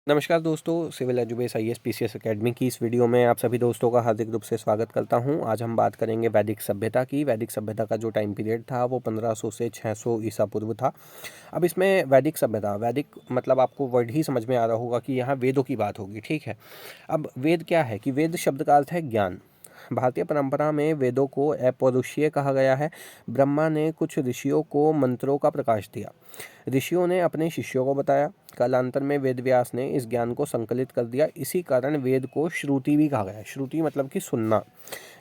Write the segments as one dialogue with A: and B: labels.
A: नमस्कार दोस्तों, civil एजुकेश IAS PCS academy की इस वीडियो में आप सभी दोस्तों का हार्दिक रूप से स्वागत करता हूं। आज हम बात करेंगे वैदिक सभ्यता की। वैदिक सभ्यता का जो टाइम पीरियड था वो 1500 से 600 ईसा पूर्व था। अब इसमें वैदिक सभ्यता, वैदिक मतलब आपको वर्ड ही समझ में आ रहा होगा कि यहाँ वेदों की बात होगी, ठीक है। अब वेद क्या है कि वेद शब्द का अर्थ है ज्ञान। भारतीय परंपरा में वेदों को अपौरुषीय कहा गया है। ब्रह्मा ने कुछ ऋषियों को मंत्रों का प्रकाश दिया, ऋषियों ने अपने शिष्यों को बताया, कालांतर में वेद व्यास ने इस ज्ञान को संकलित कर दिया। इसी कारण वेद को श्रुति भी कहा गया है। श्रुति मतलब कि सुनना।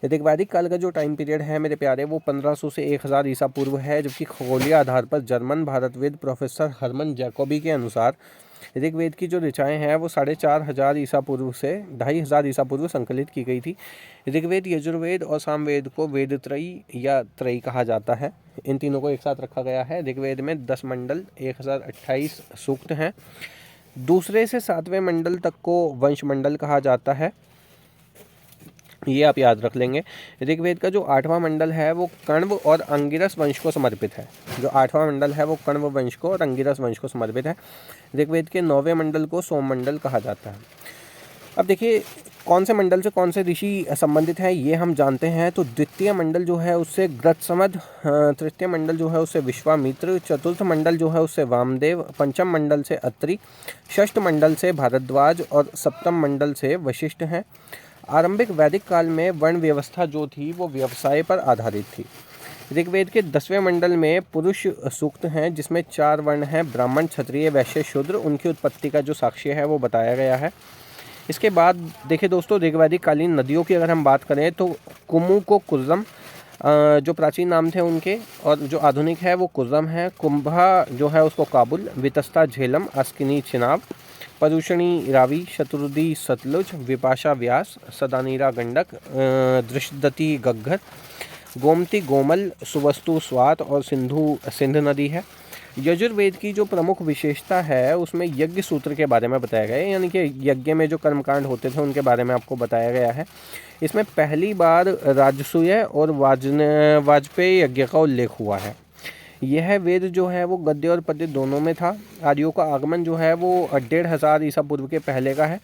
A: यदि वैदिक काल का जो टाइम पीरियड है मेरे प्यारे, वो 1500 से 1000 ईसा पूर्व है, जबकि खगोलीय आधार पर जर्मन भारतवेद प्रोफेसर हरमन जैकोबी के अनुसार ऋग्वेद की जो ऋचाएँ हैं वो 4500 ईसा पूर्व से 2500 ईसा पूर्व संकलित की गई थी। ऋग्वेद, यजुर्वेद और सामवेद को वेदत्रयी या त्रयी कहा जाता है। इन तीनों को एक साथ रखा गया है। ऋग्वेद में 10 मंडल 1028 सूक्त हैं। दूसरे से 7वें मंडल तक को वंश मंडल कहा जाता है, ये आप याद रख लेंगे। ऋग्वेद का जो 8वां मंडल है वो कण्व और अंगिरस वंश को समर्पित है। जो 8वां मंडल है वो कण्व वंश को और अंगिरस वंश को समर्पित है। ऋग्वेद के 9वें मंडल को सोम मंडल कहा जाता है। अब देखिए कौन से मंडल से कौन से ऋषि संबंधित हैं ये हम जानते हैं। तो द्वितीय मंडल जो है उससे गृत्समद, तृतीय मंडल जो है उससे विश्वामित्र, चतुर्थ मंडल जो है उससे वामदेव, पंचम मंडल से अत्रि, षष्ठ मंडल से भारद्वाज और सप्तम मंडल से वशिष्ठ हैं। आरंभिक वैदिक काल में वर्ण व्यवस्था जो थी वो व्यवसाय पर आधारित थी। ऋग्वेद के 10वें मंडल में पुरुष सूक्त हैं, जिसमें 4 वर्ण हैं, ब्राह्मण, क्षत्रिय, वैश्य, शूद्र। उनकी उत्पत्ति का जो साक्ष्य है वो बताया गया है। इसके बाद देखिए दोस्तों, ऋग्वैदिक कालीन नदियों की अगर हम बात करें तो कुमु को कुर्रम, जो प्राचीन नाम थे उनके, और जो आधुनिक है वो कुर्रम है। कुंभा जो है उसको काबुल, वितस्ता झेलम, अस्किनी चिनाब, परुषणी रावी, शत्रुदी सतलुज, विपाशा व्यास, सदानीरा गंडक, दृशदती गग्गर, गोमती गोमल, सुवस्तु स्वात और सिंधु सिंध नदी है। यजुर्वेद की जो प्रमुख विशेषता है उसमें यज्ञ सूत्र के बारे में बताया गया है, यानी कि यज्ञ में जो कर्मकांड होते थे उनके बारे में आपको बताया गया है। इसमें पहली बार राजसूय और वाजपेयी यज्ञ का उल्लेख हुआ है। यह वेद जो है वो गद्य और पद्य दोनों में था। आर्यों का आगमन जो है वो 1500 ईसा पूर्व के पहले का है।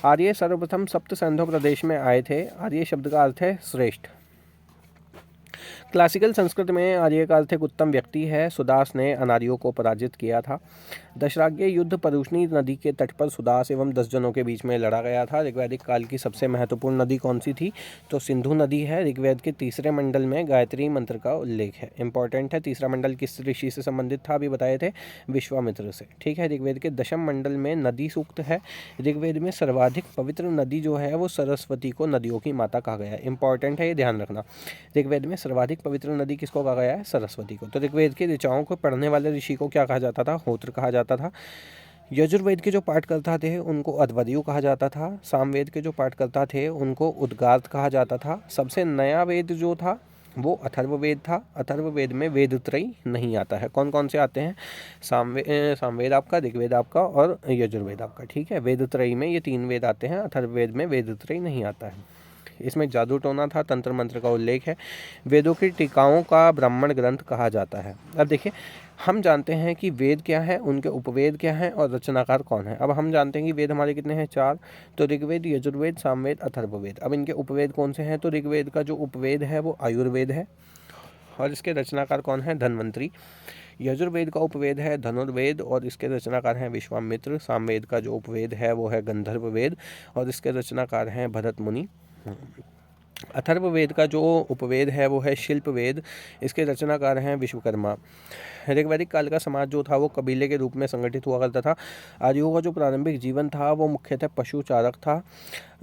A: आर्य सर्वप्रथम सप्त सिंधु प्रदेश में आए थे। आर्य शब्द का अर्थ है श्रेष्ठ। क्लासिकल संस्कृत में आर्य का अर्थ एक उत्तम व्यक्ति है। सुदास ने अनार्यों को पराजित किया था। दशराज्य युद्ध परुष्णी नदी के तट पर सुदास एवं 10 जनों के बीच में लड़ा गया था। ऋग्वैदिक काल की सबसे महत्वपूर्ण नदी कौन सी थी? तो सिंधु नदी है। ऋग्वेद के तीसरे मंडल में गायत्री मंत्र का उल्लेख है। इंपॉर्टेंट है। तीसरा मंडल किस ऋषि से संबंधित था? अभी बताए थे, विश्वामित्र से। ठीक है। ऋग्वेद के दशम मंडल में नदी सूक्त है। ऋग्वेद में सर्वाधिक पवित्र नदी जो है वो सरस्वती को नदियों की माता कहा गया है। इंपॉर्टेंट है, ये ध्यान रखना। ऋग्वेद में सर्वाधिक पवित्र नदी किसको कहा गया है? सरस्वती को। तो ऋग्वेद की ऋचाओं को पढ़ने वाले ऋषि को क्या कहा जाता था? होत्र कहा जाता था। यजुर्वेद के जो पाठकर्ता थे उनको अध्वर्यु कहा जाता था। सामवेद के जो पाठकर्ता थे उनको उद्गार्थ कहा जाता था। सबसे नया वेद जो था वो अथर्ववेद था। अथर्ववेद में वेदत्रयी नहीं आता है। कौन कौन से आते हैं? सामवेद आपका, ऋग्वेद आपका और यजुर्वेद आपका। ठीक है। वेदत्रयी में ये 3 वेद आते हैं। अथर्ववेद में वेदत्रयी नहीं आता है। इसमें जादू टोना था, तंत्र मंत्र का उल्लेख है। वेदों की टीकाओं का ब्राह्मण ग्रंथ कहा जाता है। अब देखिए, हम जानते हैं कि वेद क्या है, उनके उपवेद क्या हैं और रचनाकार कौन है। अब हम जानते हैं कि वेद हमारे कितने हैं? 4। तो ऋग्वेद, यजुर्वेद, सामवेद, अथर्ववेद। अब इनके उपवेद कौन से हैं? तो ऋग्वेद का जो उपवेद है वो आयुर्वेद है और इसके रचनाकार कौन है? धन्वंतरी। यजुर्वेद का उपवेद है धनुर्वेद और इसके रचनाकार हैं विश्वामित्र। सामवेद का जो उपवेद है वो है गंधर्ववेद और इसके रचनाकार हैं भरत मुनि। अथर्ववेद का जो उपवेद है वो है शिल्पवेद। इसके रचनाकार हैं विश्वकर्मा। ऋग्वैदिक काल का समाज जो था वो कबीले के रूप में संगठित हुआ करता था। आर्यों का जो प्रारंभिक जीवन था वो मुख्यतः पशुचारक था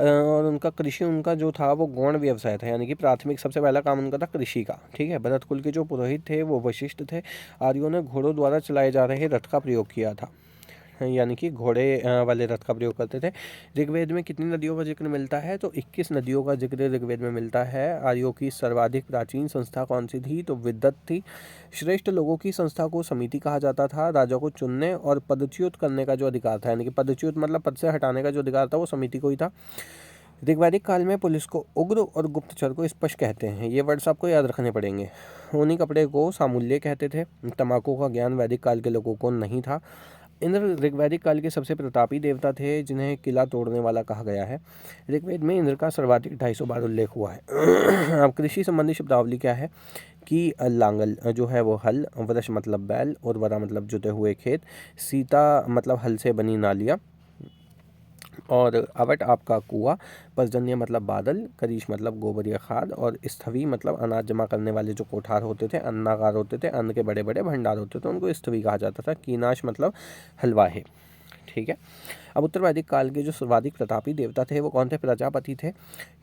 A: और उनका कृषि, उनका जो था वो गौण व्यवसाय था, यानी कि प्राथमिक सबसे पहला काम उनका था कृषि का। ठीक है। भरत कुल के जो पुरोहित थे वो वशिष्ठ थे। आर्यों ने घोड़ों द्वारा चलाए जा रहे रथ का प्रयोग किया था, यानी कि घोड़े वाले रथ का प्रयोग करते थे। ऋग्वेद में कितनी नदियों का जिक्र मिलता है? तो 21 नदियों का जिक्र ऋग्वेद में मिलता है। आर्यों की सर्वाधिक प्राचीन संस्था कौन सी थी? तो विद्वत थी। श्रेष्ठ लोगों की संस्था को समिति कहा जाता था। राजा को चुनने और पदच्युत करने का जो अधिकार था, यानी कि पदच्युत मतलब पद से हटाने का जो अधिकार था वो समिति को ही था। ऋग्वैदिक काल में पुलिस को उग्र और गुप्तचर को स्पष्ट कहते हैं। ये वर्ड्स आपको याद रखने पड़ेंगे। ऊनी कपड़े को सामूल्य कहते थे। तंबाकू का ज्ञान वैदिक काल के लोगों को नहीं था। इंद्र ऋग्वैदिक काल के सबसे प्रतापी देवता थे जिन्हें किला तोड़ने वाला कहा गया है। ऋग्वेद में इंद्र का सर्वाधिक 250 बार उल्लेख हुआ है। अब कृषि संबंधी शब्दावली क्या है कि लांगल जो है वो हल, वृष मतलब बैल, उर्वरा मतलब जुते हुए खेत, सीता मतलब हल से बनी नालियाँ, और अवट आपका कुआं, पर्जन्य मतलब बादल, करीश मतलब गोबर या खाद, और स्थवी मतलब अनाज जमा करने वाले जो कोठार होते थे, अन्नागार होते थे, अन्न के बड़े बड़े भंडार होते थे, उनको स्थवी कहा जाता था। कीनाश मतलब हलवाहे। ठीक है। अब उत्तर वैदिक काल के जो सर्वाधिक प्रतापी देवता थे वो कौन थे? प्रजापति थे।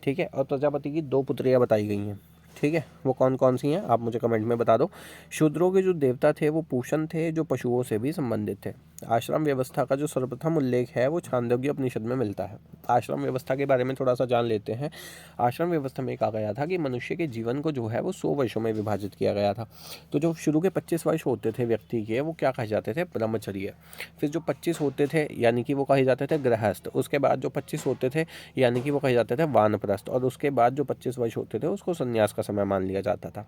A: ठीक है। और प्रजापति की 2 पुत्रियां बताई गई हैं। ठीक है। वो कौन कौन सी हैं आप मुझे कमेंट में बता दो। शूद्रों के जो देवता थे वो पूषण थे, जो पशुओं से भी संबंधित थे। आश्रम व्यवस्था का जो सर्वप्रथम उल्लेख है वो छांदोग्य उपनिषद में मिलता है। आश्रम व्यवस्था के बारे में थोड़ा सा जान लेते हैं। आश्रम व्यवस्था में कहा गया था कि मनुष्य के जीवन को जो है वो 100 वर्षों में विभाजित किया गया था। तो जो शुरू के 25 वर्ष होते थे व्यक्ति के, वो क्या कहे जाते थे? ब्रह्मचर्य। फिर जो 25 होते थे यानी कि वो कहे जाते थे गृहस्थ। उसके बाद जो 25 होते थे यानी कि वो कहे जाते थे वानप्रस्थ। और उसके बाद जो 25 वर्ष होते थे उसको संन्यास का समय मान लिया जाता था।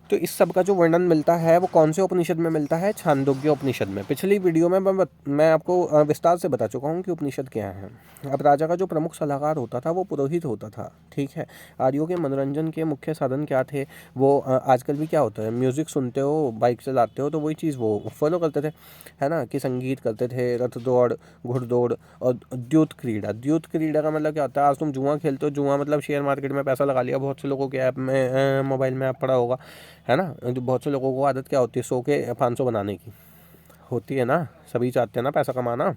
A: तो इस सब का जो वर्णन मिलता है वो कौन से उपनिषद में मिलता है? छांदोग्य उपनिषद में। पिछली वीडियो में मैं आपको विस्तार से बता चुका हूँ कि उपनिषद क्या है। अब राजा का जो प्रमुख सलाहकार होता था वो पुरोहित होता था। ठीक है। आर्यों के मनोरंजन के मुख्य साधन क्या थे? वो आजकल भी क्या होता है, म्यूज़िक सुनते हो, बाइक चलाते हो, तो वही चीज़ वो फॉलो करते थे, है ना, कि संगीत करते थे, रथ दौड़, घुड़दौड़, और द्यूत क्रीड़ा। द्यूत क्रीड़ा का मतलब क्या होता है? आज तुम जुआ खेलते हो, जुआ मतलब शेयर मार्केट में पैसा लगा लिया। बहुत से लोगों के ऐप में मोबाइल में ऐप पड़ा होगा, है ना। तो बहुत से लोगों को आदत क्या होती है? 100 के 500 बनाने की होती है ना। सभी चाहते हैं ना पैसा कमाना।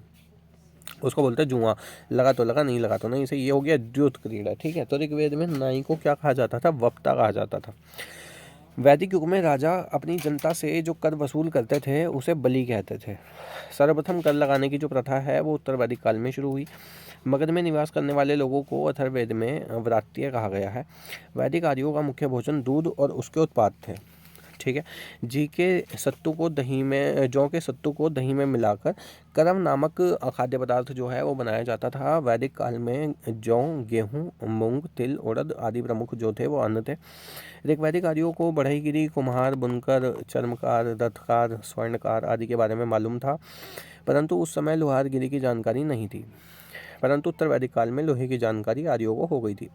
A: उसको बोलते हैं जुआ। लगा तो लगा, नहीं लगा तो नहीं। इसे ये हो गया द्यूत क्रीड़ा। ठीक है। तो ऋग्वेद में नाई को क्या कहा जाता था? वक्ता कहा जाता था। वैदिक युग में राजा अपनी जनता से जो कर वसूल करते थे उसे बलि कहते थे। सर्वप्रथम कर लगाने की जो प्रथा है वो उत्तर वैदिक काल में शुरू हुई। मगध में निवास करने वाले लोगों को अथर्ववेद में व्रात्य कहा गया है। वैदिक आर्यों का मुख्य भोजन दूध और उसके उत्पाद थे। ठीक है। जौ के सत्तू को दही में मिलाकर करम नामक खाद्य पदार्थ जो है वो बनाया जाता था। वैदिक काल में जौ, गेहूँ, मूंग, तिल, उड़द आदि प्रमुख जो थे वो अन्न थे। ऋग्वैदिक आर्यों को बढ़ईगिरी, कुम्हार, बुनकर, चर्मकार, रथकार, स्वर्णकार आदि के बारे में मालूम था, परंतु उस समय लोहारगिरी की जानकारी नहीं थी। परंतु उत्तर वैदिक काल में लोहे की जानकारी आर्यों को हो गई थी।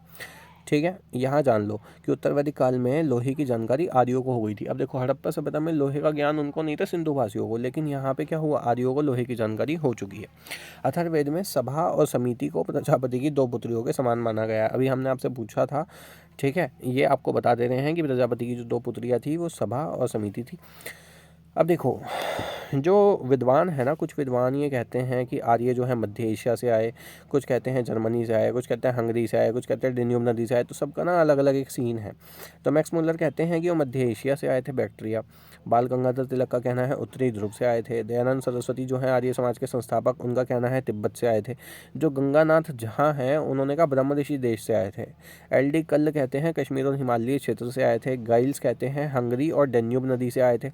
A: ठीक है। यहाँ जान लो कि उत्तर वैदिक काल में लोहे की जानकारी आर्यों को हो गई थी। अब देखो, हड़प्पा सभ्यता में लोहे का ज्ञान उनको नहीं था, सिंधु भाषियों को, लेकिन यहाँ पे क्या हुआ? आर्यों को लोहे की जानकारी हो चुकी है। अथर्ववेद में सभा और समिति को प्रजापति की 2 पुत्रियों के समान माना गया। अभी हमने आपसे पूछा था। ठीक है। ये आपको बता दे रहे हैं कि प्रजापति की जो 2 पुत्रियाँ थी वो सभा और समिति थी। अब देखो, जो विद्वान है ना, कुछ विद्वान ये कहते हैं कि आर्य जो है मध्य एशिया से आए, कुछ कहते हैं जर्मनी से आए, कुछ कहते हैं हंगरी से आए, कुछ कहते हैं डेन्यूब नदी से आए। तो सबका ना अलग अलग एक सीन है। तो मैक्स मुलर कहते हैं कि वो मध्य एशिया से आए थे, बैक्टीरिया। बाल गंगाधर तिलक का कहना है उत्तरी ध्रुव से आए थे। दयानंद सरस्वती जो है आर्य समाज के संस्थापक, उनका कहना है तिब्बत से आए थे। जो गंगानाथ जहाँ हैं उन्होंने कहा ब्रह्म ऋषि देश से आए थे। एल डी कल्ल कहते हैं कश्मीर और हिमालयी क्षेत्र से आए थे। गाइल्स कहते हैं हंगरी और डेन्यूब नदी से आए थे।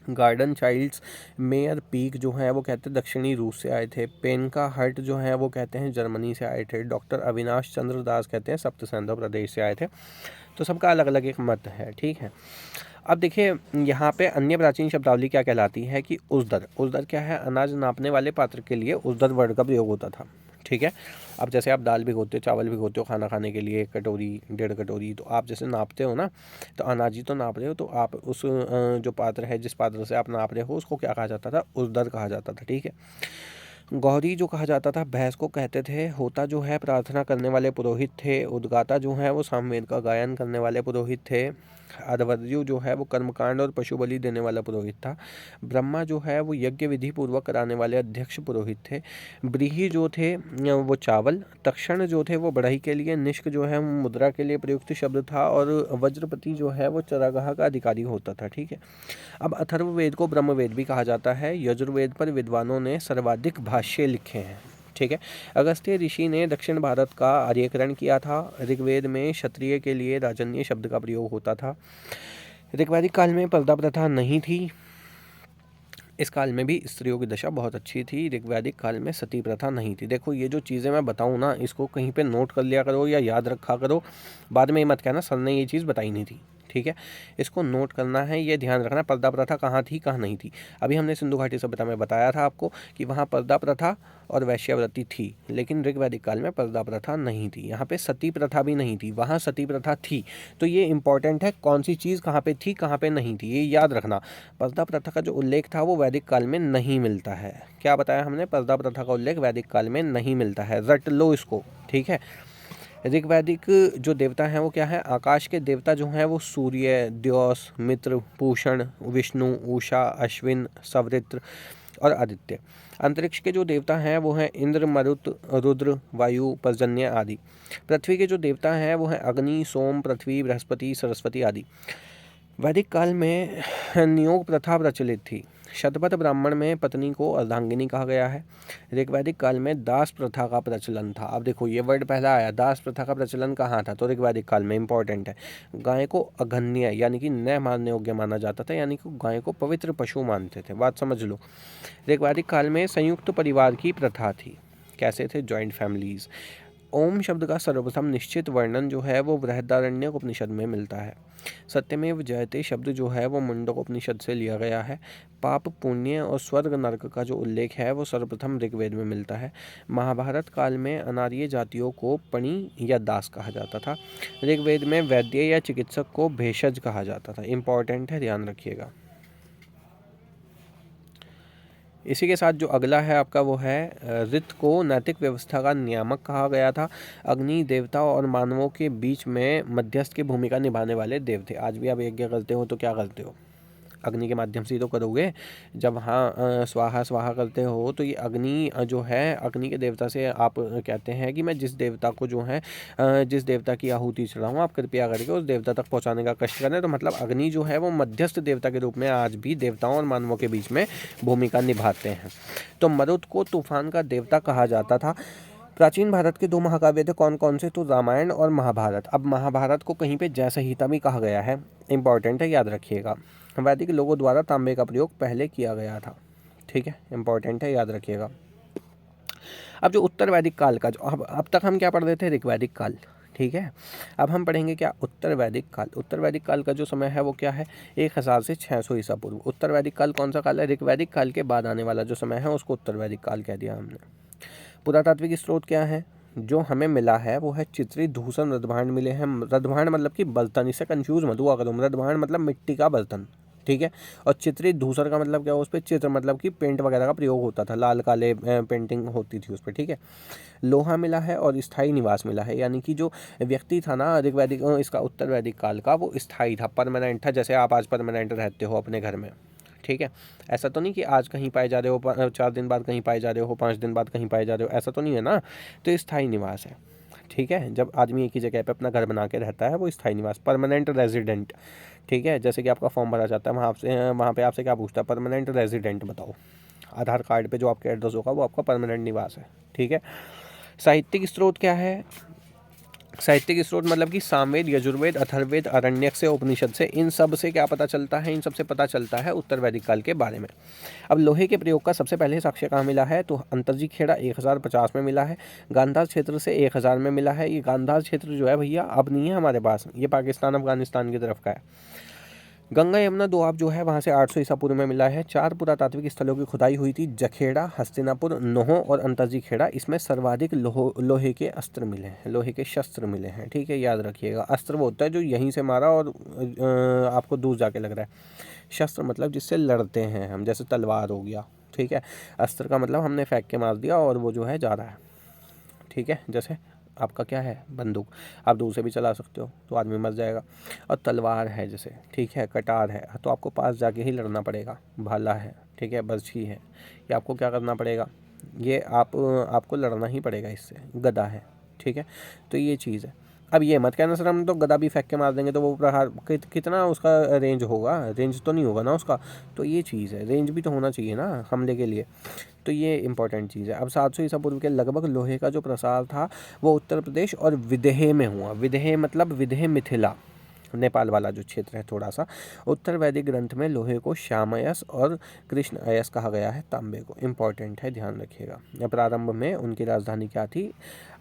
A: गार्डन चाइल्ड्स मेयर पीक जो है वो कहते हैं दक्षिणी रूस से आए थे। पेनका हर्ट जो है वो कहते हैं जर्मनी से आए थे। डॉक्टर अविनाश चंद्र दास कहते हैं सप्त सिंधु प्रदेश से आए थे। तो सबका अलग अलग एक मत है। ठीक है। अब देखिए, यहाँ पे अन्य प्राचीन शब्दावली क्या कहलाती है कि उजदर। उजदर क्या है? अनाज नापने वाले पात्र के लिए उजदर वर्ड का प्रयोग होता था। ठीक है। अब जैसे आप दाल भिगोते हो, चावल भिगोते हो खाना खाने के लिए, 1 कटोरी 1.5 कटोरी, तो आप जैसे नापते हो ना, तो अनाज ही तो नाप रहे हो, तो आप उस जो पात्र है, जिस पात्र से आप नाप रहे हो, उसको क्या कहा जाता था? उजदर कहा जाता था। ठीक है। गौरी जो कहा जाता था भैंस को कहते थे। होता जो है प्रार्थना करने वाले पुरोहित थे। उद्गाता जो है वो सामवेद का गायन करने वाले पुरोहित थे। अध्वर्यु जो है वो कर्मकांड और पशु बलि देने वाला पुरोहित था। ब्रह्मा जो है वो यज्ञ विधि पूर्वक कराने वाले अध्यक्ष पुरोहित थे। ब्रीही जो थे वो चावल। तक्षण जो थे वो बढ़ई के लिए। निष्क जो है मुद्रा के लिए प्रयुक्त शब्द था। और वज्रपति जो है वो चरागाह का अधिकारी होता था। ठीक है। अब अथर्ववेद को ब्रह्मवेद भी कहा जाता है। यजुर्वेद पर विद्वानों ने सर्वाधिक भाष्य लिखे हैं। ठीक है। अगस्त्य ऋषि ने दक्षिण भारत का आर्यकरण किया था। ऋग्वेद में क्षत्रिय के लिए राजन्य शब्द का प्रयोग होता था। ऋग्वैदिक काल में पर्दा प्रथा नहीं थी। इस काल में भी स्त्रियों की दशा बहुत अच्छी थी। ऋग्वैदिक काल में सती प्रथा नहीं थी। देखो, ये जो चीज़ें मैं बताऊँ ना, इसको कहीं पे नोट कर लिया करो या याद रखा करो। बाद में ये मत कहना सर ने ये चीज़ बताई नहीं थी। ठीक है, इसको नोट करना है, ये ध्यान रखना पर्दा प्रथा कहाँ थी कहाँ नहीं थी। अभी हमने सिंधु घाटी सभ्यता में बताया था आपको कि वहाँ पर्दा प्रथा और वैश्यावृत्ति थी, लेकिन ऋग वैदिक काल में पर्दा प्रथा नहीं थी। यहाँ पे सती प्रथा भी नहीं थी, वहाँ सती प्रथा थी। तो ये इंपॉर्टेंट है, कौन सी चीज़ कहाँ पे थी कहाँ पे नहीं थी, ये याद रखना। पर्दा प्रथा का जो उल्लेख था वो वैदिक काल में नहीं मिलता है। क्या बताया हमने, पर्दा प्रथा का उल्लेख वैदिक काल में नहीं मिलता है, रट लो इसको, ठीक है। ऋग्वैदिक जो देवता हैं वो क्या है, आकाश के देवता जो हैं वो सूर्य, द्यौस, मित्र, पूषण, विष्णु, उषा, अश्विन, सवृत्र और आदित्य। अंतरिक्ष के जो देवता हैं वो हैं इंद्र, मरुत, रुद्र, वायु, पर्जन्य आदि। पृथ्वी के जो देवता हैं वो हैं अग्नि, सोम, पृथ्वी, बृहस्पति, सरस्वती आदि। वैदिक काल में नियोग प्रथा प्रचलित थी। शतपथ ब्राह्मण में पत्नी को अर्धांगिनी कहा गया है। ऋग्वैदिक काल में दास प्रथा का प्रचलन था। अब देखो ये वर्ड पहला आया, दास प्रथा का प्रचलन कहाँ था, तो ऋग्वैदिक काल में, इंपॉर्टेंट है। गाय को अघन्य यानी कि न मारने योग्य माना जाता था, यानी कि गाय को पवित्र पशु मानते थे, बात समझ लो। ऋग्वैदिक काल में संयुक्त परिवार की प्रथा थी। कैसे थे, जॉइंट फैमिलीज। ओम शब्द का सर्वप्रथम निश्चित वर्णन जो है वो बृहदारण्यक उपनिषद में मिलता है। सत्यमेव जयते शब्द जो है वो मुंडक उपनिषद से लिया गया है। पाप, पुण्य और स्वर्ग नरक का जो उल्लेख है वो सर्वप्रथम ऋग्वेद में मिलता है। महाभारत काल में अनार्य जातियों को पणि या दास कहा जाता था। ऋग्वेद में वैद्य या चिकित्सक को भेषज कहा जाता था। इंपॉर्टेंट है, ध्यान रखिएगा। इसी के साथ जो अगला है आपका वो है ऋत को नैतिक व्यवस्था का नियामक कहा गया था। अग्नि देवता और मानवों के बीच में मध्यस्थ की भूमिका निभाने वाले देव थे। आज भी आप यज्ञ करते हो तो क्या करते हो, अग्नि के माध्यम से ही तो करोगे। जब हाँ स्वाहा स्वाहा करते हो तो ये अग्नि जो है, अग्नि के देवता से आप कहते हैं कि मैं जिस देवता को जो है जिस देवता की आहुति चढ़ाऊँ आप कृपया करके उस देवता तक पहुँचाने का कष्ट करें। तो मतलब अग्नि जो है वो मध्यस्थ देवता के रूप में आज भी देवताओं और मानवों के बीच में भूमिका निभाते हैं। तो मरुत को तूफान का देवता कहा जाता था। प्राचीन भारत के दो महाकाव्य थे, कौन कौन से, तो रामायण और महाभारत। अब महाभारत को कहीं पे जय संहिता भी कहा गया है, इंपॉर्टेंट है, याद रखिएगा। वैदिक लोगों द्वारा तांबे का प्रयोग पहले किया गया था, ठीक है, इंपॉर्टेंट है, याद रखिएगा। अब जो उत्तर वैदिक काल का जो अब तक हम क्या पढ़ रहे थे, ऋग्वैदिक काल, ठीक है। अब हम पढ़ेंगे क्या, उत्तर वैदिक काल। उत्तर वैदिक काल का जो समय है वो क्या है, 1000 से 600 ईसा पूर्व। उत्तर वैदिक काल कौन सा काल है, ऋग्वैदिक काल के बाद आने वाला जो समय है उसको उत्तर वैदिक काल कह दिया हमने। पुरातात्विक स्रोत क्या है, जो हमें मिला है वो है चित्रित धूसर मृदभांड मिले हैं। मृदभांड मतलब कि बर्तन, इससे कंफ्यूज मत हुआ करो। मृदभांड मतलब मिट्टी का बर्तन, ठीक है। और चित्रित धूसर का मतलब क्या, उस पर चित्र मतलब कि पेंट वगैरह का प्रयोग होता था, लाल काले पेंटिंग होती थी उस पर, ठीक है। लोहा मिला है और स्थायी निवास मिला है, यानी कि जो व्यक्ति था ना ऋग्वैदिक इसका उत्तर वैदिक काल का, वो स्थायी था, परमानेंट था, जैसे आप आज परमानेंट रहते हो अपने घर में, ठीक है। ऐसा तो नहीं कि आज कहीं पाए जा रहे हो, 4 दिन बाद कहीं पाए जा रहे हो, 5 दिन बाद कहीं पाए जा रहे हो, ऐसा तो नहीं है ना। तो स्थायी निवास है, ठीक है। जब आदमी एक ही जगह पे अपना घर बना के रहता है वो स्थायी निवास, परमानेंट रेजिडेंट, ठीक है। जैसे कि आपका फॉर्म भरा जाता है, वहाँ पे आपसे क्या पूछता है, परमानेंट रेजिडेंट बताओ। आधार कार्ड पे जो आपके एड्रेस होगा वो आपका परमानेंट निवास है, ठीक है। साहित्यिक स्रोत क्या है, साहित्यिक स्रोत मतलब कि सामवेद, यजुर्वेद, अथर्ववेद, आरण्यक से, उपनिषद से, इन सब से क्या पता चलता है, इन सब से पता चलता है उत्तर वैदिक काल के बारे में। अब लोहे के प्रयोग का सबसे पहले साक्ष्य कहाँ मिला है, तो अंतरजी खेड़ा 1050 में मिला है। गांधार क्षेत्र से 1000 में मिला है। ये गांधार क्षेत्र जो है भैया अब नहीं है हमारे पास, ये पाकिस्तान अफगानिस्तान की तरफ का है। गंगा यमुना दोआब जो है वहाँ से 800 ईसा पूर्व में मिला है। 4 पुरातात्विक स्थलों की खुदाई हुई थी, जखेड़ा, हस्तिनापुर, नोहो और अंतरजी खेड़ा। इसमें सर्वाधिक लोहे के अस्त्र मिले हैं, लोहे के शस्त्र मिले हैं, ठीक है, याद रखिएगा। अस्त्र वो होता है जो यहीं से मारा और आपको दूर जाके लग रहा है। शस्त्र मतलब जिससे लड़ते हैं हम, जैसे तलवार हो गया, ठीक है। अस्त्र का मतलब हमने फेंक के मार दिया और वो जो है जा रहा है, ठीक है। जैसे आपका क्या है, बंदूक, आप दूर से भी चला सकते हो तो आदमी मर जाएगा। और तलवार है जैसे, ठीक है, कटार है तो आपको पास जाके ही लड़ना पड़ेगा। भाला है, ठीक है, बर्छी है, ये आपको क्या करना पड़ेगा, ये आपको लड़ना ही पड़ेगा इससे। गदा है, ठीक है, तो ये चीज़ है। अब ये मत कहना सर हम तो गदा भी फेंक के मार देंगे तो वो प्रहार कितना उसका रेंज होगा, रेंज तो नहीं होगा ना उसका। तो ये चीज़ है, रेंज भी तो होना चाहिए ना हमले के लिए, तो ये इंपॉर्टेंट चीज़ है। अब 700 ईसा पूर्व के लगभग लोहे का जो प्रसार था वो उत्तर प्रदेश और विदेह में हुआ। विदेह मतलब विदेह मिथिला, नेपाल वाला जो क्षेत्र है थोड़ा सा। उत्तर वैदिक ग्रंथ में लोहे को श्यामयस और कृष्ण अयस कहा गया है, तांबे को, इंपॉर्टेंट है, ध्यान रखिएगा। प्रारंभ में उनकी राजधानी क्या थी,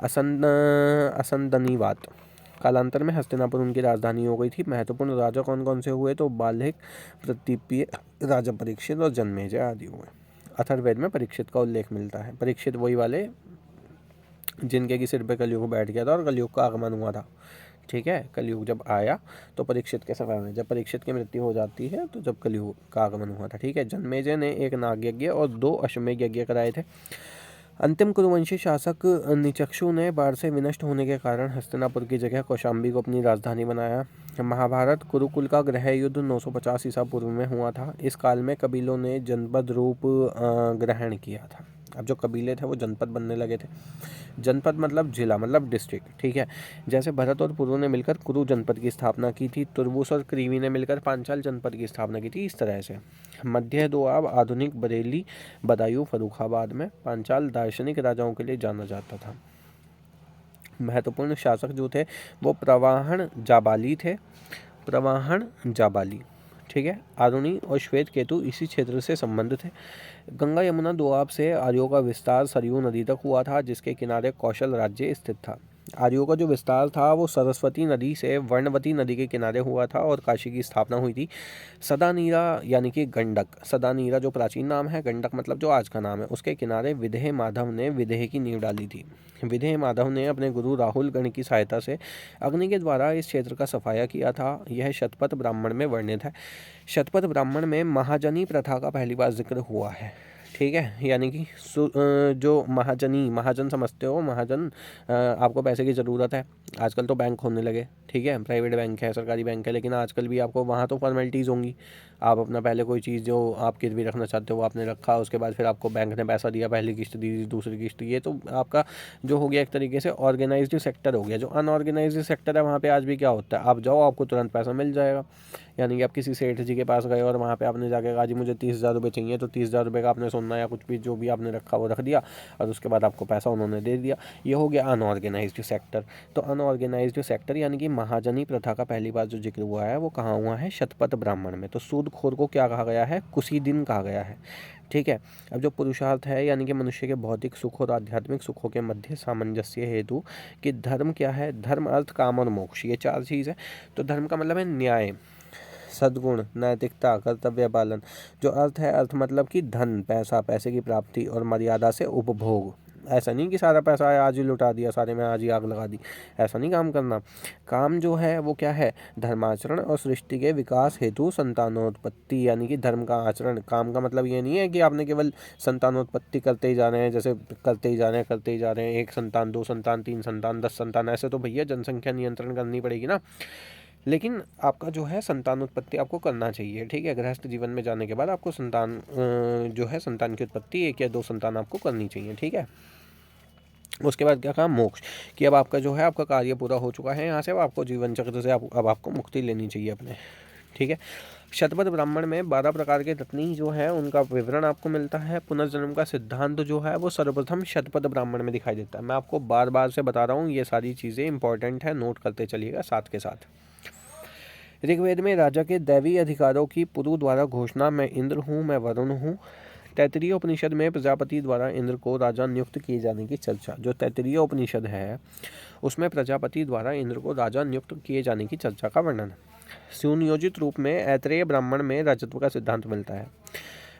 A: असंदनीवात। कालांतर में हस्तिनापुर उनकी राजधानी हो गई थी। महत्वपूर्ण राजा कौन कौन से हुए? तो बाल्हिक, प्रतीपीय, राजा परीक्षित और जन्मेजय आदि हुए। अथर्ववेद में परीक्षित का उल्लेख मिलता है। परीक्षित वही वाले जिनके की सिर पे कलयुग बैठ गया था और कलयुग का आगमन हुआ था। ठीक है, कलयुग जब आया तो परीक्षित के समय में, जब परीक्षित की मृत्यु हो जाती है तो जब कलयुग का आगमन हुआ था। ठीक है, जन्मेजय ने एक नाग यज्ञ और 2 अश्वमेध यज्ञ कराए थे। अंतिम कुरुवंशी शासक निचक्षु ने बाढ़ से विनष्ट होने के कारण हस्तिनापुर की जगह कौशाम्बी को अपनी राजधानी बनाया। महाभारत कुरुकुल का गृह युद्ध 950 ईसा पूर्व में हुआ था। इस काल में कबीलों ने जनपद रूप ग्रहण किया था। अब जो कबीले थे वो जनपद बनने लगे थे। जनपद मतलब जिला, मतलब डिस्ट्रिक्ट। ठीक है, जैसे भरत और पुरु ने मिलकर कुरु जनपद की स्थापना की थी, तुर्बुस और क्रीवी ने मिलकर पांचाल जनपद की स्थापना की थी। इस तरह से मध्य दोआब, आधुनिक बरेली, बदायूं, फर्रुखाबाद में पांचाल दार्शनिक राजाओं के लिए जाना जाता था। महत्वपूर्ण शासक जो थे वो प्रवाहन जाबाली थे। प्रवाहन जाबाली, ठीक है। आरुणी और श्वेत केतु इसी क्षेत्र से संबंधित थे। गंगा यमुना दोआब से आर्यों का विस्तार सरयू नदी तक हुआ था, जिसके किनारे कौशल राज्य स्थित था। आर्यों का जो विस्तार था वो सरस्वती नदी से वर्णवती नदी के किनारे हुआ था और काशी की स्थापना हुई थी। सदानीरा यानी कि गंडक, सदानीरा जो प्राचीन नाम है, गंडक मतलब जो आज का नाम है, उसके किनारे विदेह माधव ने विदेह की नींव डाली थी। विदेह माधव ने अपने गुरु राहुल गण की सहायता से अग्नि के द्वारा इस क्षेत्र का सफाया किया था। यह शतपथ ब्राह्मण में वर्णित है। शतपथ ब्राह्मण में महाजनी प्रथा का पहली बार जिक्र हुआ है। ठीक है, यानी कि जो महाजनी, महाजन समझते हो, महाजन, आपको पैसे की ज़रूरत है। आजकल तो बैंक होने लगे, ठीक है, प्राइवेट बैंक है, सरकारी बैंक है, लेकिन आजकल भी आपको वहाँ तो फॉर्मेलिटीज़ होंगी। आप अपना पहले कोई चीज़ जो आप गिरवी रखना चाहते हो वो आपने रखा, उसके बाद फिर आपको बैंक ने पैसा दिया, पहली किस्त दी, दूसरी किस्त, ये तो आपका जो हो गया एक तरीके से ऑर्गेनाइज्ड सेक्टर हो गया। जो अनऑर्गेनाइज्ड सेक्टर है वहाँ पे आज भी क्या होता है, आप जाओ आपको तुरंत पैसा मिल जाएगा। यानी कि आप किसी सेठ जी के पास गए और वहाँ पे आपने जाके कहा जी मुझे 30,000 रुपये चाहिए, तो 30,000 रुपये का आपने सोना या कुछ भी जो भी आपने रखा वो रख दिया और उसके बाद आपको पैसा उन्होंने दे दिया। ये हो गया अनऑर्गेनाइज्ड सेक्टर। तो अनऑर्गेनाइज्ड सेक्टर यानी कि महाजनी प्रथा का पहली बार जो जिक्र हुआ है वो कहाँ हुआ है? शतपथ ब्राह्मण में। तो सूदखोर को क्या कहा गया है? कुसीदिन कहा गया है। ठीक है, अब जो पुरुषार्थ है यानी कि मनुष्य के भौतिक सुख और आध्यात्मिक सुखों के मध्य सामंजस्य हेतु कि धर्म क्या है? धर्म, अर्थ, काम और मोक्ष, ये 4 चीज़ है। तो धर्म का मतलब है न्याय, सद्गुण, नैतिकता, कर्तव्य पालन। जो अर्थ है, अर्थ मतलब कि धन, पैसा, पैसे की प्राप्ति और मर्यादा से उपभोग। ऐसा नहीं कि सारा पैसा है आज ही लुटा दिया, सारे में आज ही आग लगा दी, ऐसा नहीं काम करना। काम जो है वो क्या है? धर्माचरण और सृष्टि के विकास हेतु संतानोत्पत्ति, यानी कि धर्म का आचरण। काम का मतलब ये नहीं है कि आपने केवल संतानोत्पत्ति करते ही जा रहे हैं, जैसे करते ही जा रहे हैं, करते ही जा रहे हैं, 1 संतान, 2 संतान, 3 संतान, 10 संतान, ऐसे तो भैया जनसंख्या नियंत्रण करनी पड़ेगी ना। लेकिन आपका जो है संतान उत्पत्ति आपको करना चाहिए। ठीक है, गृहस्थ जीवन में जाने के बाद आपको संतान जो है संतान की उत्पत्ति 1 या 2 संतान आपको करनी चाहिए। ठीक है, उसके बाद क्या कहा? मोक्ष, कि अब आपका जो है आपका कार्य पूरा हो चुका है यहाँ से, अब आपको जीवन चक्र से अब आपको मुक्ति लेनी चाहिए अपने। ठीक है, शतपथ ब्राह्मण में 12 प्रकार के रत्नी जो है उनका विवरण आपको मिलता है। पुनर्जन्म का सिद्धांत जो है वो सर्वप्रथम शतपथ ब्राह्मण में दिखाई देता है। मैं आपको बार बार से बता रहा हूँ, ये सारी चीज़ें इंपॉर्टेंट है, नोट करते चलिएगा साथ के साथ। ऋग्वेद में राजा के दैवी अधिकारों की पुरु द्वारा घोषणा, मैं इंद्र हूँ, मैं वरुण हूँ। तैत्तिरीय उपनिषद में प्रजापति द्वारा इंद्र को राजा नियुक्त किए जाने की चर्चा। जो तैत्तिरीय उपनिषद है उसमें प्रजापति द्वारा इंद्र को राजा नियुक्त किए जाने की चर्चा का वर्णन है। सुनियोजित रूप में ऐत्रेय ब्राह्मण में राजत्व का सिद्धांत मिलता है।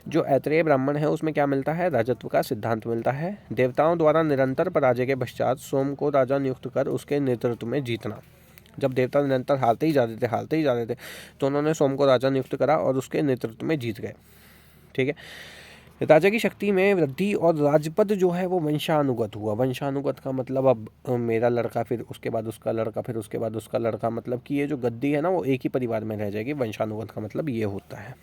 A: जो ऐत्रेय ब्राह्मण है उसमें क्या मिलता है? राजत्व का सिद्धांत मिलता है। देवताओं द्वारा निरंतर पराजय के पश्चात सोम को राजा नियुक्त कर उसके नेतृत्व में जीतना। जब देवता निरंतर हारते ही जा रहे थे तो उन्होंने सोम को राजा नियुक्त करा और उसके नेतृत्व में जीत गए। ठीक है, राजा की शक्ति में वृद्धि और राजपद जो है वो वंशानुगत हुआ। वंशानुगत का मतलब अब मेरा लड़का, फिर उसके बाद उसका लड़का, फिर उसके बाद उसका लड़का, मतलब कि ये जो गद्दी है ना वो एक ही परिवार में रह जाएगी। वंशानुगत का मतलब ये होता है।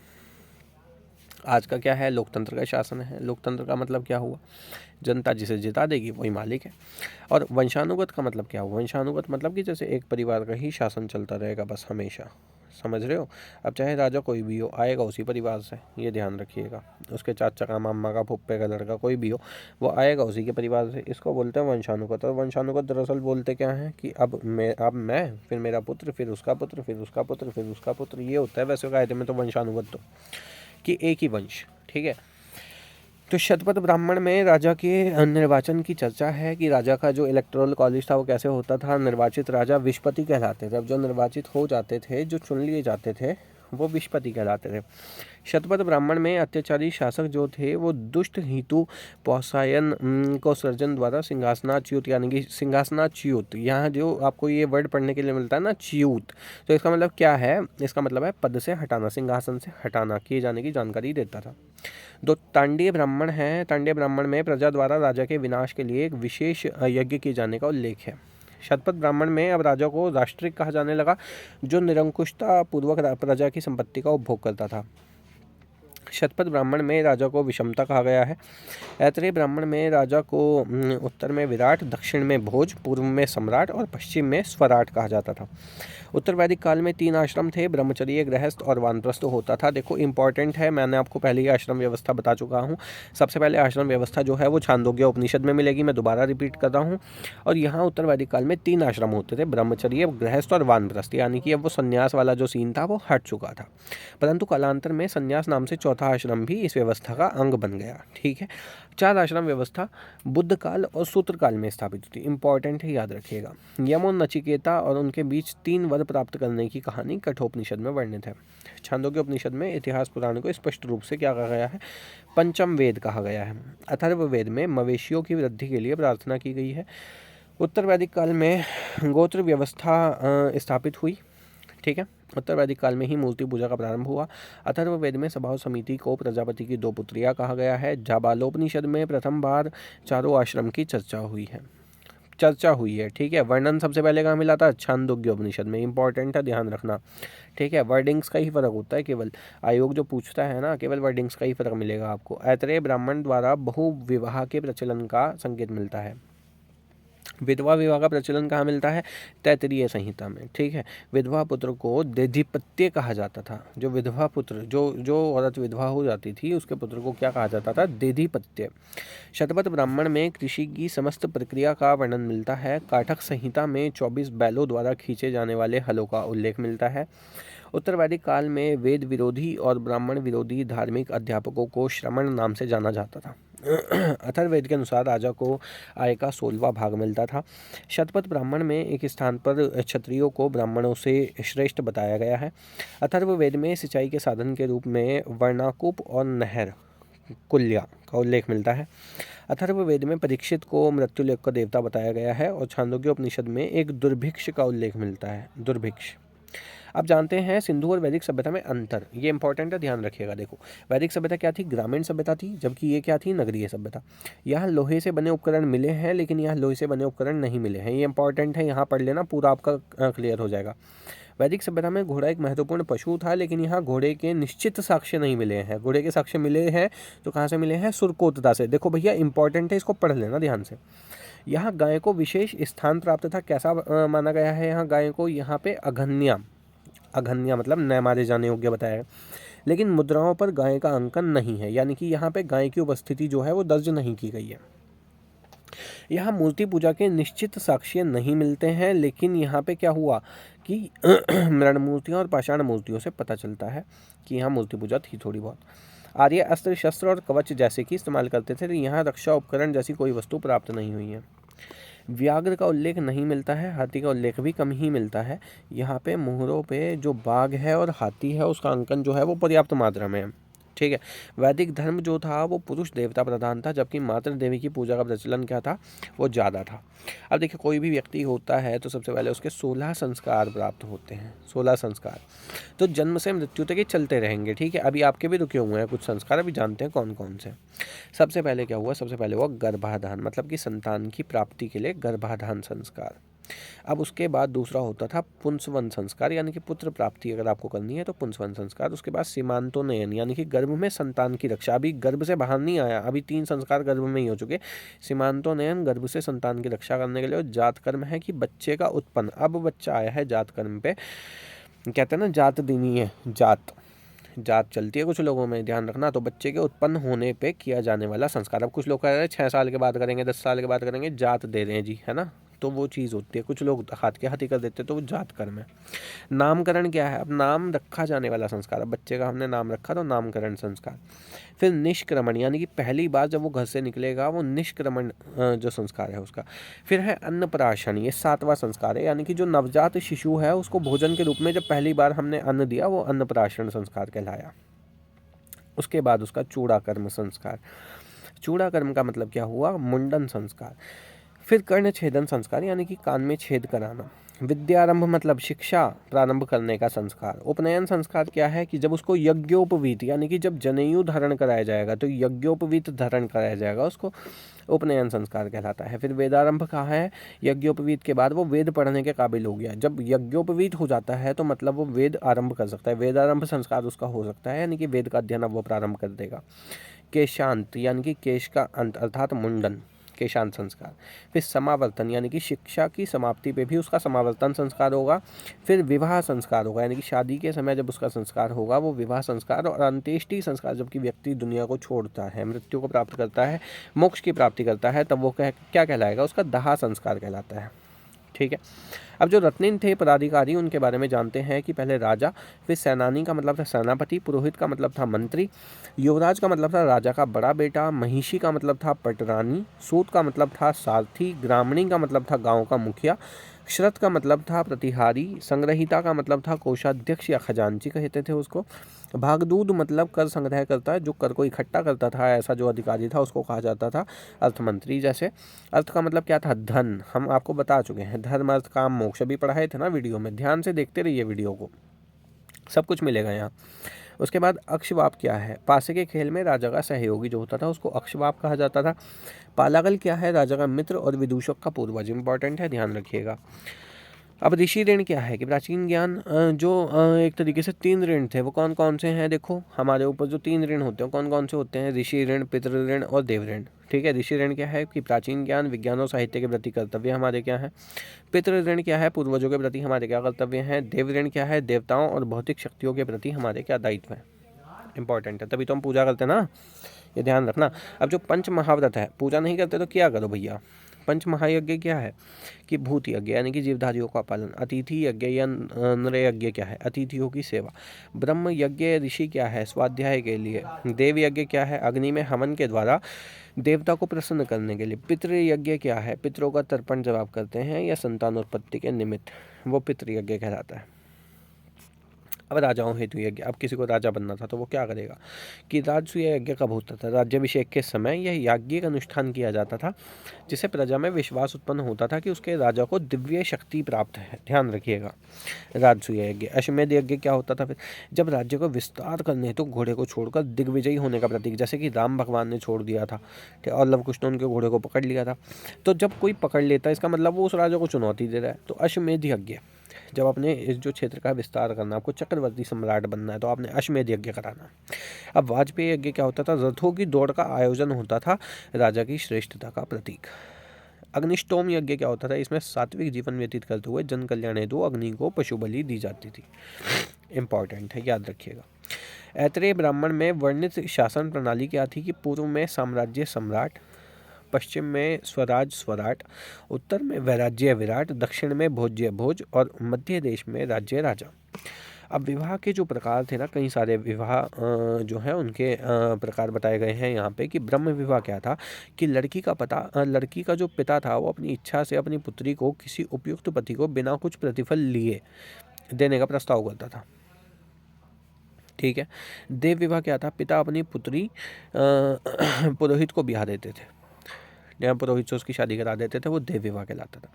A: आज का क्या है? लोकतंत्र का शासन है। लोकतंत्र का मतलब क्या हुआ? जनता जिसे जिता देगी वही मालिक है। और वंशानुगत का मतलब क्या हुआ? वंशानुगत मतलब कि जैसे एक परिवार का ही शासन चलता रहेगा बस हमेशा, समझ रहे हो? अब चाहे राजा कोई भी हो, आएगा उसी परिवार से, ये ध्यान रखिएगा। उसके चाचा का, मामा का, फुप्पे का लड़का, कोई भी हो, वो आएगा उसी के परिवार से। इसको बोलते हैं वंशानुगत। और वंशानुगत दरअसल बोलते क्या है कि अब मैं फिर मेरा पुत्र, फिर उसका पुत्र, फिर उसका पुत्र, फिर उसका पुत्र, ये होता है। वैसे कायदे में तो वंशानुगत तो कि एक ही वंश। ठीक है, तो शतपथ ब्राह्मण में राजा के निर्वाचन की चर्चा है कि राजा का जो इलेक्टोरल कॉलेज था वो कैसे होता था। निर्वाचित राजा विशपति कहलाते थे। अब जो निर्वाचित हो जाते थे, जो चुन लिए जाते थे, वो विशपति कहलाते थे। शतपथ ब्राह्मण में अत्याचारी शासक जो थे वो दुष्ट हितु पौसायन को सर्जन द्वारा सिंहासनाच्युत, यानी कि सिंहासनाच्युत, यहाँ जो आपको ये वर्ड पढ़ने के लिए मिलता है ना, च्युत, तो इसका मतलब क्या है? इसका मतलब है पद से हटाना, सिंहासन से हटाना, किए जाने की जानकारी देता था। दो तांडीय ब्राह्मण हैं। तांडीय ब्राह्मण में प्रजा द्वारा राजा के विनाश के लिए एक विशेष यज्ञ किए जाने का उल्लेख है। शतपथ ब्राह्मण में अब राजा को राष्ट्रिक कहा जाने लगा, जो निरंकुशता पूर्वक प्रजा की संपत्ति का उपभोग करता था। शतपथ ब्राह्मण में राजा को विषमता कहा गया है। ऐतरेय ब्राह्मण में राजा को उत्तर में विराट, दक्षिण में भोज, पूर्व में सम्राट और पश्चिम में स्वराट कहा जाता था। उत्तर वैदिक काल में 3 आश्रम थे, ब्रह्मचर्य, गृहस्थ और वानप्रस्थ होता था। देखो इंपॉर्टेंट है, मैंने आपको पहले ही आश्रम व्यवस्था बता चुका हूँ। सबसे पहले आश्रम व्यवस्था जो है वो छांदोग्य उपनिषद में मिलेगी, मैं दोबारा रिपीट कर रहा हूँ। और यहाँ उत्तर वैदिक काल में 3 आश्रम होते थे, ब्रह्मचर्य, गृहस्थ और वानप्रस्थ, यानी कि अब वो संन्यास वाला जो सीन था वो हट चुका था। परंतु कालांतर में संन्यास नाम से चौथा आश्रम भी इस व्यवस्था का अंग बन गया। ठीक है, 4 आश्रम व्यवस्था बुद्ध काल और सूत्र काल में स्थापित हुई। इंपॉर्टेंट है, याद रखिएगा। यम और नचिकेता और उनके बीच 3 वर प्राप्त करने की कहानी कठोपनिषद में वर्णित है। छांदोग्य उपनिषद में इतिहास पुराण को स्पष्ट रूप से क्या कहा गया है? पंचम वेद कहा गया है। अथर्व वेद में मवेशियों की वृद्धि के लिए प्रार्थना की गई है। उत्तर वैदिक काल में गोत्र व्यवस्था स्थापित हुई। ठीक है, उत्तर वैदिक काल में ही मूर्ति पूजा का प्रारंभ हुआ। अथर्ववेद में सभा समिति को प्रजापति की 2 पुत्रियां कहा गया है। जाबालोपनिषद में प्रथम बार चारों आश्रम की चर्चा हुई है। ठीक है, वर्णन सबसे पहले कहाँ मिला था? छांदोग्य उपनिषद में। इंपॉर्टेंट है, ध्यान रखना। ठीक है, वर्डिंग्स का ही फर्क होता है केवल। आयोग जो पूछता है ना, केवल वर्डिंग्स का ही फर्क मिलेगा आपको। ऐतरेय ब्राह्मण द्वारा बहु विवाह के प्रचलन का संकेत मिलता है। विधवा विवाह का प्रचलन कहाँ मिलता है? तैत्तिरीय संहिता में। ठीक है, विधवा पुत्र को देदीपत्य कहा जाता था। जो विधवा पुत्र, जो औरत विधवा हो जाती थी, उसके पुत्र को क्या कहा जाता था? देदीपत्य। शतपथ ब्राह्मण में कृषि की समस्त प्रक्रिया का वर्णन मिलता है। काठक संहिता में 24 बैलों द्वारा खींचे जाने वाले हलों का उल्लेख मिलता है। उत्तर वैदिक काल में वेद विरोधी और ब्राह्मण विरोधी धार्मिक अध्यापकों को श्रमण नाम से जाना जाता था। अथर्ववेद के अनुसार राजा को आय का 16वां भाग मिलता था। शतपथ ब्राह्मण में एक स्थान पर क्षत्रियों को ब्राह्मणों से श्रेष्ठ बताया गया है। अथर्ववेद में सिंचाई के साधन के रूप में वर्णाकूप और नहर कुल्या का उल्लेख मिलता है। अथर्ववेद में परीक्षित को मृत्युलोक का देवता बताया गया है। और छांदोग्य उपनिषद में एक दुर्भिक्ष का उल्लेख मिलता है। दुर्भिक्ष। अब जानते हैं सिंधु और वैदिक सभ्यता में अंतर। ये इंपॉर्टेंट है, ध्यान रखिएगा। देखो, वैदिक सभ्यता क्या थी? ग्रामीण सभ्यता थी, जबकि ये क्या थी? नगरीय सभ्यता। यहाँ लोहे से बने उपकरण मिले हैं, लेकिन यहाँ लोहे से बने उपकरण नहीं मिले हैं। ये इंपॉर्टेंट है, यहाँ पढ़ लेना, पूरा आपका क्लियर हो जाएगा। वैदिक सभ्यता में घोड़ा एक महत्वपूर्ण पशु था, लेकिन यहाँ घोड़े के निश्चित साक्ष्य नहीं मिले हैं। घोड़े के साक्ष्य मिले हैं तो कहाँ से मिले हैं? सुरकोतदा से। देखो भैया, इंपॉर्टेंट है, इसको पढ़ लेना ध्यान से। यहाँ गाय को विशेष स्थान प्राप्त था। कैसा माना गया है यहाँ गाय को? यहाँ पे अघन्या मतलब न मारे जाने योग्य बताया है। लेकिन मुद्राओं पर गाय का अंकन नहीं है, यानी कि यहाँ पे गाय की उपस्थिति जो है वो दर्ज नहीं की गई है। यहाँ मूर्ति पूजा के निश्चित साक्ष्य नहीं मिलते हैं, लेकिन यहाँ पे क्या हुआ कि मृण मूर्तियों और पाषाण मूर्तियों से पता चलता है कि यहाँ मूर्ति पूजा थी थोड़ी बहुत। आर्य अस्त्र शस्त्र और कवच जैसे कि इस्तेमाल करते थे, तो यहाँ रक्षा उपकरण जैसी कोई वस्तु प्राप्त नहीं हुई है। व्याघ्र का उल्लेख नहीं मिलता है। हाथी का उल्लेख भी कम ही मिलता है। यहाँ पे मोहरों पे जो बाघ है और हाथी है उसका अंकन जो है वो पर्याप्त मात्रा में है। ठीक है, वैदिक धर्म जो था वो पुरुष देवता प्रधान था, जबकि मातृ देवी की पूजा का प्रचलन क्या था? वो ज़्यादा था। अब देखिए, कोई भी व्यक्ति होता है तो सबसे पहले उसके 16 संस्कार प्राप्त होते हैं। 16 संस्कार तो जन्म से मृत्यु तक ये चलते रहेंगे। ठीक है, अभी आपके भी रुके हुए हैं कुछ संस्कार, अभी जानते हैं कौन कौन से। सबसे पहले क्या हुआ? सबसे पहले हुआ गर्भाधान, मतलब कि संतान की प्राप्ति के लिए गर्भाधान संस्कार। अब उसके बाद दूसरा होता था पुंसवन संस्कार, यानी कि पुत्र प्राप्ति अगर आपको करनी है तो पुंसवन संस्कार। उसके बाद सीमांतोन्नयन, यानी कि गर्भ में संतान की रक्षा। अभी गर्भ से बाहर नहीं आया, अभी 3 संस्कार गर्भ में ही हो चुके। सीमांतोन्नयन, गर्भ से संतान की रक्षा करने के लिए। और जात कर्म है कि बच्चे का उत्पन्न, अब बच्चा आया है जात कर्म पे, कहते हैं ना जात देनी है, जात चलती है कुछ लोगों में, ध्यान रखना। तो बच्चे के उत्पन्न होने पे किया जाने वाला संस्कार। अब कुछ लोग कह रहे हैं 6 साल के बाद करेंगे, 10 साल के बाद करेंगे, जात दे रहे हैं जी, है ना। तो वो चीज़ होती है, कुछ लोग हाथ के हाथी कर देते हैं तो वो जात कर्म है। नामकरण क्या है? अब नाम रखा जाने वाला संस्कार, अब बच्चे का हमने नाम रखा तो नामकरण संस्कार। फिर निष्क्रमण यानी कि पहली बार जब वो घर से निकलेगा वो निष्क्रमण जो संस्कार है उसका। फिर है अन्नप्राशन, ये 7वां संस्कार है, यानी कि जो नवजात शिशु है उसको भोजन के रूप में जब पहली बार हमने अन्न दिया वो अन्नप्राशन संस्कार कहलाया। उसके बाद उसका चूड़ाकर्म संस्कार। चूड़ाकर्म का मतलब क्या हुआ? मुंडन संस्कार। फिर कर्ण छेदन संस्कार यानी कि कान में छेद कराना। विद्यारंभ मतलब शिक्षा प्रारंभ करने का संस्कार। उपनयन संस्कार क्या है कि जब उसको यज्ञोपवीत यानी कि जब जनेयू धारण कराया जाएगा तो यज्ञोपवीत धारण कराया जाएगा, उसको उपनयन संस्कार कहलाता है। फिर वेदारंभ कहा है, यज्ञोपवीत के बाद वो वेद पढ़ने के काबिल हो गया। जब यज्ञोपवीत हो जाता है तो मतलब वो वेद आरंभ कर सकता है, वेदारंभ संस्कार उसका हो सकता है, यानी कि वेद का अध्ययन अब वो प्रारंभ कर देगा। केशांत यानी कि केश का अंत अर्थात मुंडन, केशांत संस्कार। फिर समावर्तन यानी कि शिक्षा की समाप्ति पे भी उसका समावर्तन संस्कार होगा। फिर विवाह संस्कार होगा, यानी कि शादी के समय जब उसका संस्कार होगा वो विवाह संस्कार। और अंत्येष्टि संस्कार, जबकि व्यक्ति दुनिया को छोड़ता है, मृत्यु को प्राप्त करता है, मोक्ष की प्राप्ति करता है, तब वो क्या कहलाएगा? उसका दाह संस्कार कहलाता है। ठीक है। अब जो रत्निन थे पदाधिकारी, उनके बारे में जानते हैं कि पहले राजा, फिर सेनानी का मतलब था सेनापति, पुरोहित का मतलब था मंत्री, युवराज का मतलब था राजा का बड़ा बेटा, महिषी का मतलब था पटरानी, सूत का मतलब था सारथी, ग्रामणी का मतलब था गांव का मुखिया, श्रत का मतलब था प्रतिहारी, संग्रहिता का मतलब था कोषाध्यक्ष या खजांची कहते थे उसको, भागदूत मतलब कर संग्रह करता है, जो कर को इकट्ठा करता था, ऐसा जो अधिकारी था उसको कहा जाता था अर्थमंत्री। जैसे अर्थ का मतलब क्या था? धन, हम आपको बता चुके हैं, धर्म अर्थ काम मोक्ष अभी पढ़ाए थे ना वीडियो में, ध्यान से देखते रहिए वीडियो को, सब कुछ मिलेगा यहाँ। उसके बाद अक्षवाप क्या है? पासे के खेल में राजा का सहयोगी जो होता था उसको अक्षवाप कहा जाता था। पालागल क्या है? राजा का मित्र और विदूषक का पूर्वज, इंपॉर्टेंट है, ध्यान रखिएगा। अब ऋषि ऋण क्या है? कि प्राचीन ज्ञान जो एक तरीके से 3 ऋण थे, वो कौन कौन से हैं? देखो हमारे ऊपर जो 3 ऋण होते हैं कौन कौन से होते हैं? ऋषि ऋण, पितृ ऋण और देव ऋण। ठीक है। ऋषि ऋण क्या है? कि प्राचीन ज्ञान, विज्ञान और साहित्य के प्रति कर्तव्य हमारे क्या है? पितृ ऋण क्या है? पूर्वजों के प्रति हमारे क्या कर्तव्य हैं? देव ऋण क्या है? देवताओं और भौतिक शक्तियों के प्रति हमारे क्या दायित्व हैं? इंपॉर्टेंट है, तभी तो हम पूजा करते हैं ना, ये ध्यान रखना। अब जो पंच महाव्रत है, पूजा नहीं करते तो क्या करो भैया? पंच महायज्ञ क्या है? कि भूत यज्ञ यानी कि जीवधारियों का पालन, अतिथि यज्ञ या नर यज्ञ क्या है? अतिथियों की सेवा, ब्रह्म यज्ञ ऋषि क्या है? स्वाध्याय के लिए, देव यज्ञ क्या है? अग्नि में हवन के द्वारा देवता को प्रसन्न करने के लिए, पितृ यज्ञ क्या है? पितरों का तर्पण जवाब करते हैं या संतानोत्पत्ति के निमित्त, वो पितृ यज्ञ कहलाता है। अब राजाओं हेतु यज्ञ, अब किसी को राजा बनना था तो वो क्या करेगा? कि राजसूय यज्ञ कब होता था? राज्याभिषेक के समय यह याज्ञिक अनुष्ठान किया जाता था, जिससे प्रजा में विश्वास उत्पन्न होता था कि उसके राजा को दिव्य शक्ति प्राप्त है। ध्यान रखिएगा, राजसूय यज्ञ। अश्वमेध यज्ञ क्या होता था? फिर जब राज्य को विस्तार करने हेतु घोड़े को छोड़कर दिग्विजयी होने का प्रतीक, जैसे कि राम भगवान ने छोड़ दिया था और लवकुश ने उनके घोड़े को पकड़ लिया था, तो जब कोई पकड़ लेता है इसका मतलब वो उस राजा को चुनौती दे रहा है। तो अश्वमेध यज्ञ, जब आपने इस जो क्षेत्र का विस्तार करना, आपको चक्रवर्ती सम्राट बनना है तो आपने अश्वमेध यज्ञ कराना। अब वाजपेयी यज्ञ क्या होता था? रथों की दौड़ का आयोजन होता था, राजा की श्रेष्ठता का प्रतीक। अग्निष्टोम यज्ञ क्या होता था? इसमें सात्विक जीवन व्यतीत करते हुए जन कल्याण हेतु अग्नि को पशु बलि दी जाती थी। इंपॉर्टेंट है, याद रखिएगा। ऐत्रेय ब्राह्मण में वर्णित शासन प्रणाली क्या थी? कि पूर्व में साम्राज्य सम्राट, पश्चिम में स्वराज स्वराट, उत्तर में वैराज्य विराट, दक्षिण में भोज्य भोज और मध्य देश में राज्य राजा। अब विवाह के जो प्रकार थे ना, कई सारे विवाह जो है उनके प्रकार बताए गए हैं यहाँ पे। कि ब्रह्म विवाह क्या था? कि लड़की का जो पिता था वो अपनी इच्छा से अपनी पुत्री को किसी उपयुक्त पति को बिना कुछ प्रतिफल लिए देने का प्रस्ताव करता था। ठीक है। देव विवाह क्या था? पिता अपनी पुत्री पुरोहित को ब्याह देते थे, जहाँ पुरोहित से उसकी शादी करा देते थे, वो देव विवाह कहलाता था।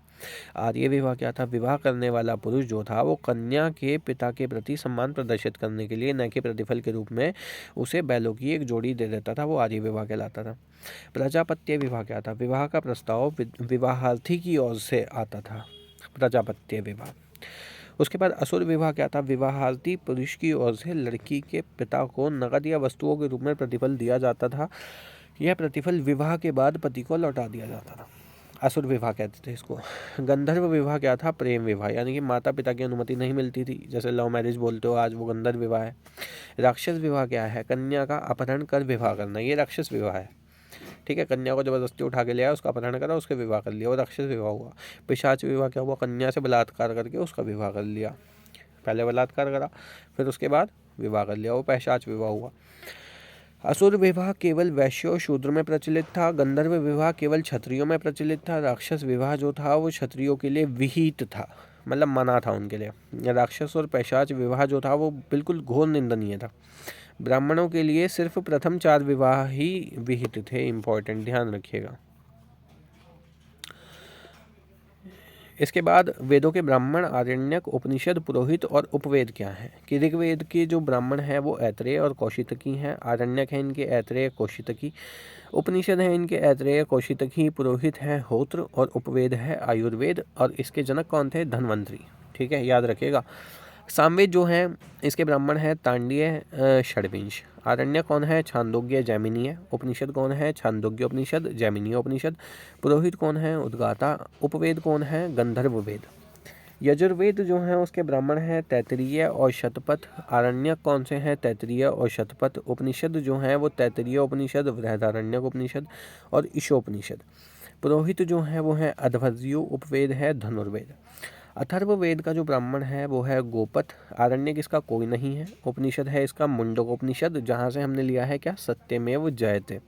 A: आर्य विवाह क्या था? विवाह करने वाला पुरुष जो था वो कन्या के पिता के प्रति सम्मान प्रदर्शित करने के लिए न कि प्रतिफल के रूप में उसे बैलों की एक जोड़ी दे देता था, वो आर्य विवाह कहलाता था। प्रजापत्य विवाह क्या था? विवाह का प्रस्ताव विवाहार्थी की ओर से आता था, प्रजापत्य विवाह। उसके बाद असुर विवाह क्या था? विवाहार्थी पुरुष की ओर से लड़की के पिता को नकद या वस्तुओं के रूप में प्रतिफल दिया जाता था, यह प्रतिफल विवाह के बाद पति को लौटा दिया जाता था। असुर विवाह कहते थे इसको। गंधर्व विवाह क्या था? प्रेम विवाह, यानी कि माता पिता की अनुमति नहीं मिलती थी, जैसे लव मैरिज बोलते हो आज, वो गंधर्व विवाह है। राक्षस विवाह क्या है? कन्या का अपहरण कर विवाह करना, ये राक्षस विवाह है। ठीक है, कन्या को ज़बरदस्ती उठा के ले आया, उसका अपहरण करा, उसके विवाह कर लिया, और राक्षस विवाह हुआ। पिशाच विवाह क्या हुआ, कन्या से बलात्कार करके उसका विवाह कर लिया, पहले बलात्कार करा फिर उसके बाद विवाह कर लिया, वो पिशाच विवाह हुआ। असुर विवाह केवल वैश्यों शूद्र में प्रचलित था, गंधर्व विवाह केवल क्षत्रियों में प्रचलित था, राक्षस विवाह जो था वो क्षत्रियों के लिए विहित था, मतलब मना था उनके लिए। राक्षस और पिशाच विवाह जो था वो बिल्कुल घोर निंदनीय था। ब्राह्मणों के लिए सिर्फ प्रथम 4 विवाह ही विहित थे, इंपॉर्टेंट, ध्यान रखिएगा। इसके बाद वेदों के ब्राह्मण, आरण्यक, उपनिषद, पुरोहित और उपवेद क्या हैं कि ऋग्वेद के जो ब्राह्मण हैं वो ऐत्रेय और कौशितकी हैं, आरण्यक हैं इनके ऐत्रेय कौशितकी, उपनिषद हैं इनके ऐत्रेय कौशितकी, पुरोहित हैं होत्र और उपवेद है आयुर्वेद, और इसके जनक कौन थे, धन्वंतरी। ठीक है, याद रखिएगा। सामवेद जो हैं इसके ब्राह्मण हैं तांडीय, षड्विंश। आरण्य कौन है, छांदोग्य जैमिनीय। उपनिषद कौन है, छांदोग्य उपनिषद, जैमिनीय उपनिषद। पुरोहित कौन है, उद्गाता। उपवेद कौन है, गंधर्व वेद। यजुर्वेद जो है उसके ब्राह्मण हैं तैतरीय और शतपथ। आरण्यक कौन से हैं, तैतरीय और शतपथ। उपनिषद जो हैं वो तैतरीय उपनिषद, बृहदारण्यक उपनिषद और ईशोपनिषद। पुरोहित जो हैं वो हैं अध्वर्यु। उपवेद है धनुर्वेद। अथर्ववेद का जो ब्राह्मण है वो है गोपथ। आरण्यक इसका कोई नहीं है। उपनिषद है इसका मुंडकोपनिषद, जहाँ से हमने लिया है क्या, सत्यमेव जयते।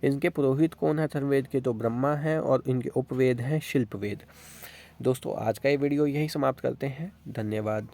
A: इनके पुरोहित कौन है अथर्ववेद के, तो ब्रह्मा हैं, और इनके उपवेद हैं शिल्पवेद। दोस्तों आज का ये वीडियो यही समाप्त करते हैं, धन्यवाद।